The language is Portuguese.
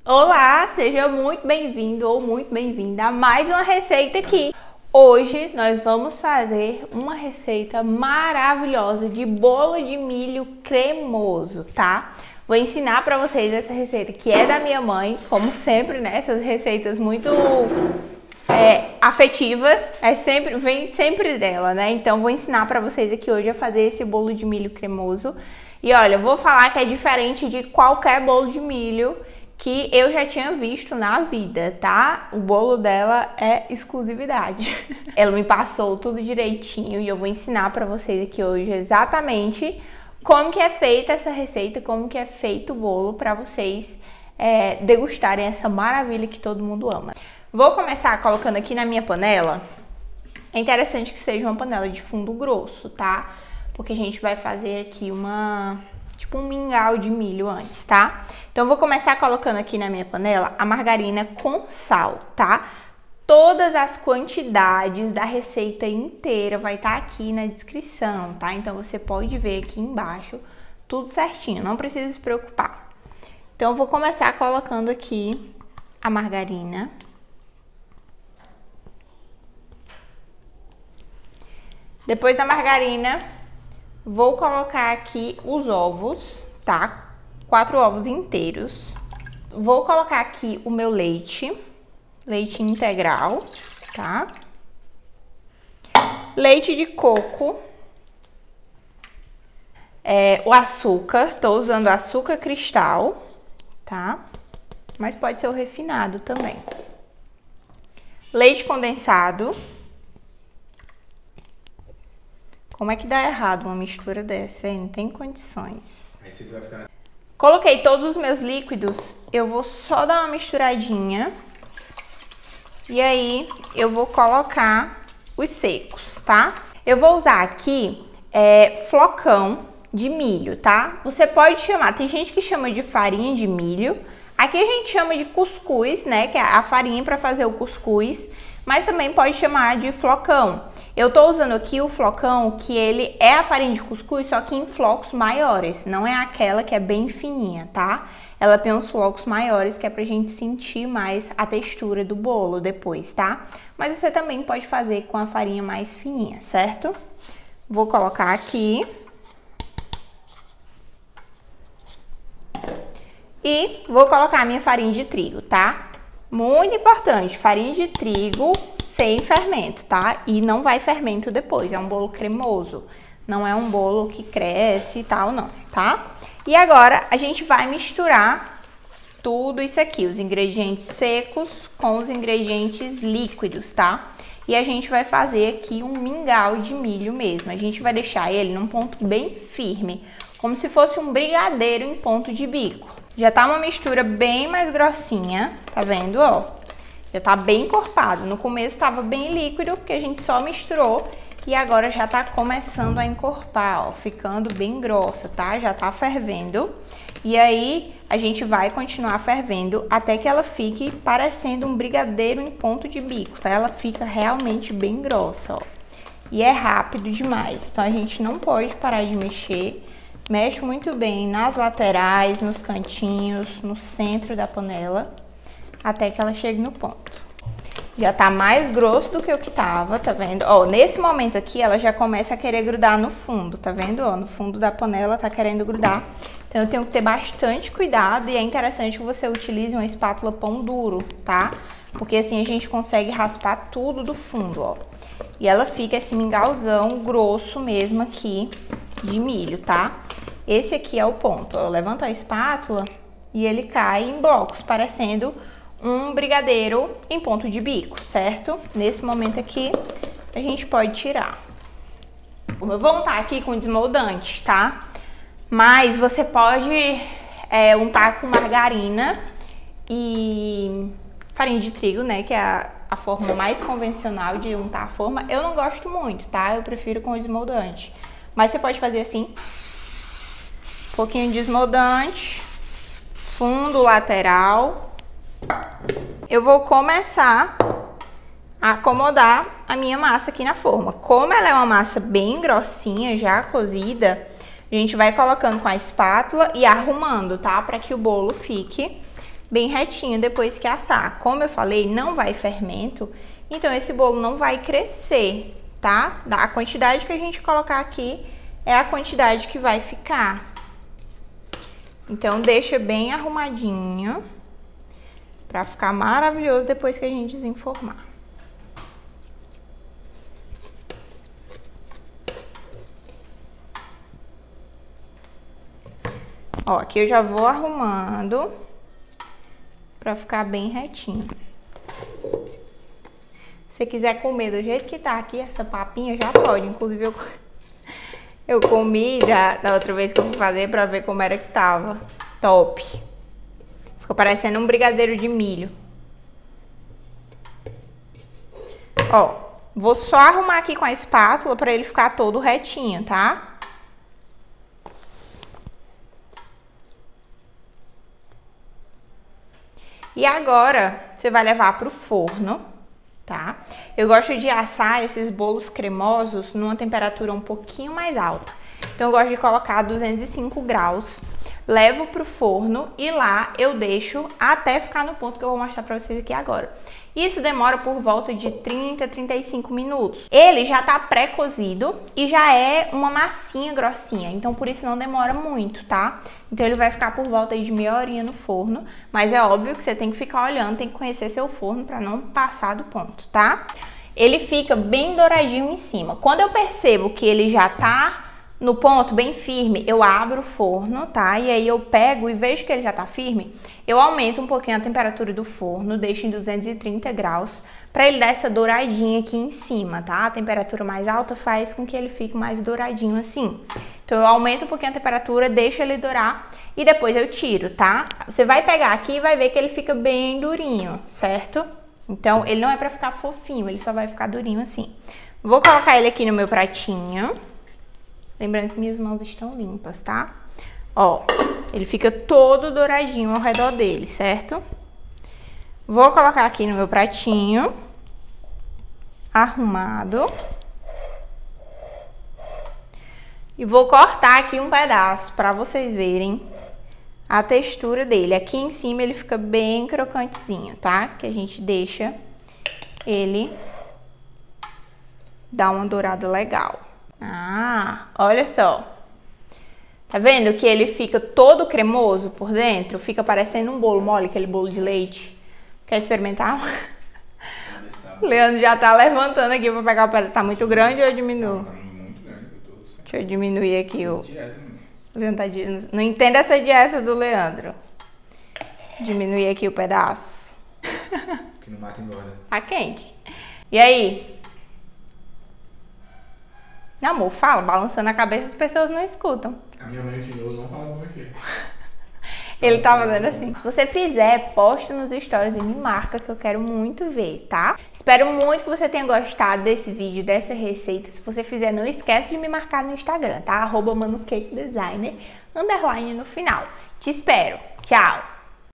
Olá, seja muito bem-vindo ou muito bem-vinda a mais uma receita aqui. Hoje nós vamos fazer uma receita maravilhosa de bolo de milho cremoso, tá? Vou ensinar pra vocês essa receita que é da minha mãe, como sempre, né? Essas receitas muito afetivas, vem sempre dela, né? Então vou ensinar pra vocês aqui hoje a fazer esse bolo de milho cremoso. E olha, eu vou falar que é diferente de qualquer bolo de milho que eu já tinha visto na vida, tá? O bolo dela é exclusividade. Ela me passou tudo direitinho e eu vou ensinar pra vocês aqui hoje exatamente como que é feita essa receita, como que é feito o bolo pra vocês degustarem essa maravilha que todo mundo ama. Vou começar colocando aqui na minha panela. É interessante que seja uma panela de fundo grosso, tá? Porque a gente vai fazer aqui tipo um mingau de milho antes, tá? Então, eu vou começar colocando aqui na minha panela a margarina com sal, tá? Todas as quantidades da receita inteira vai estar aqui na descrição, tá? Então, você pode ver aqui embaixo tudo certinho, não precisa se preocupar. Então, eu vou começar colocando aqui a margarina. Depois da margarina, vou colocar aqui os ovos, tá? 4 ovos inteiros. Vou colocar aqui o meu leite integral, tá? Leite de coco. O açúcar, tô usando açúcar cristal, tá? Mas pode ser o refinado também. Leite condensado. Como é que dá errado uma mistura dessa, hein? Não tem condições. Aí você vai ficar... Coloquei todos os meus líquidos, eu vou só dar uma misturadinha. E aí, eu vou colocar os secos, tá? Eu vou usar aqui flocão de milho, tá? Você pode chamar, tem gente que chama de farinha de milho. Aqui a gente chama de cuscuz, né? Que é a farinha para fazer o cuscuz. Mas também pode chamar de flocão. Eu tô usando aqui o flocão que ele é a farinha de cuscuz, só que em flocos maiores. Não é aquela que é bem fininha, tá? Ela tem os flocos maiores que é pra gente sentir mais a textura do bolo depois, tá? Mas você também pode fazer com a farinha mais fininha, certo? Vou colocar aqui. E vou colocar a minha farinha de trigo, tá? Muito importante, farinha de trigo sem fermento, tá? E não vai fermento depois, é um bolo cremoso. Não é um bolo que cresce e tal, não, tá? E agora a gente vai misturar tudo isso aqui, os ingredientes secos com os ingredientes líquidos, tá? E a gente vai fazer aqui um mingau de milho mesmo. A gente vai deixar ele num ponto bem firme, como se fosse um brigadeiro em ponto de bico. Já tá uma mistura bem mais grossinha, tá vendo, ó? Já tá bem encorpado. No começo tava bem líquido, porque a gente só misturou. E agora já tá começando a encorpar, ó, ficando bem grossa, tá? Já tá fervendo. E aí, a gente vai continuar fervendo até que ela fique parecendo um brigadeiro em ponto de bico, tá? Ela fica realmente bem grossa, ó. E é rápido demais, então a gente não pode parar de mexer. Mexe muito bem nas laterais, nos cantinhos, no centro da panela, até que ela chegue no ponto. Já tá mais grosso do que o que tava, tá vendo? Ó, nesse momento aqui, ela já começa a querer grudar no fundo, tá vendo? Ó, no fundo da panela tá querendo grudar. Então, eu tenho que ter bastante cuidado e é interessante que você utilize uma espátula pão duro, tá? Porque assim a gente consegue raspar tudo do fundo, ó. E ela fica esse mingauzão grosso mesmo aqui de milho, tá? Esse aqui é o ponto. Eu levanto a espátula e ele cai em blocos, parecendo um brigadeiro em ponto de bico, certo? Nesse momento aqui, a gente pode tirar. Eu vou untar aqui com desmoldante, tá? Mas você pode untar com margarina e farinha de trigo, né? Que é a forma mais convencional de untar a forma. Eu não gosto muito, tá? Eu prefiro com desmoldante. Mas você pode fazer assim, um pouquinho de desmoldante, fundo, lateral. Eu vou começar a acomodar a minha massa aqui na forma. Como ela é uma massa bem grossinha, já cozida, a gente vai colocando com a espátula e arrumando, tá? Para que o bolo fique bem retinho depois que assar. Como eu falei, não vai fermento, então esse bolo não vai crescer, tá? A quantidade que a gente colocar aqui é a quantidade que vai ficar. Então, deixa bem arrumadinho pra ficar maravilhoso depois que a gente desenformar. Ó, aqui eu já vou arrumando pra ficar bem retinho. Se você quiser comer do jeito que tá aqui, essa papinha, já pode. Inclusive, eu comi da outra vez que eu fui fazer pra ver como era que tava. Top! Ficou parecendo um brigadeiro de milho. Ó, vou só arrumar aqui com a espátula pra ele ficar todo retinho, tá? E agora, você vai levar pro forno, tá? Eu gosto de assar esses bolos cremosos numa temperatura um pouquinho mais alta. Então, eu gosto de colocar 205 graus, levo pro forno e lá eu deixo até ficar no ponto que eu vou mostrar pra vocês aqui agora. Isso demora por volta de 30 a 35 minutos. Ele já tá pré-cozido e já é uma massinha grossinha, então por isso não demora muito, tá? Então ele vai ficar por volta de meia horinha no forno, mas é óbvio que você tem que ficar olhando, tem que conhecer seu forno pra não passar do ponto, tá? Ele fica bem douradinho em cima. Quando eu percebo que ele já tá no ponto bem firme, eu abro o forno, tá? E aí eu pego e vejo que ele já tá firme, eu aumento um pouquinho a temperatura do forno, deixo em 230 graus, pra ele dar essa douradinha aqui em cima, tá? A temperatura mais alta faz com que ele fique mais douradinho assim. Então eu aumento um pouquinho a temperatura, deixo ele dourar e depois eu tiro, tá? Você vai pegar aqui e vai ver que ele fica bem durinho, certo? Então ele não é pra ficar fofinho, ele só vai ficar durinho assim. Vou colocar ele aqui no meu pratinho. Lembrando que minhas mãos estão limpas, tá? Ó, ele fica todo douradinho ao redor dele, certo? Vou colocar aqui no meu pratinho, arrumado. E vou cortar aqui um pedaço pra vocês verem a textura dele. Aqui em cima ele fica bem crocantezinho, tá? Que a gente deixa ele dar uma dourada legal. Ah, olha só. Tá vendo que ele fica todo cremoso por dentro? Fica parecendo um bolo mole, aquele bolo de leite. Quer experimentar? O Leandro já tá levantando aqui pra pegar o pedaço. Tá muito grande ou eu diminuo? Muito grande. Deixa eu diminuir aqui o... Leandro tá não entendo essa dieta do Leandro. Diminuir aqui o pedaço. Que não mata engorda. Tá quente. E aí? Amor, fala, balançando a cabeça as pessoas não escutam. A minha mãe ensinou não falar com você. Ele tá fazendo assim. Se você fizer, posta nos stories e me marca que eu quero muito ver, tá? Espero muito que você tenha gostado desse vídeo, dessa receita. Se você fizer, não esquece de me marcar no Instagram, tá? @ManuCakeDesigner _ no final. Te espero. Tchau!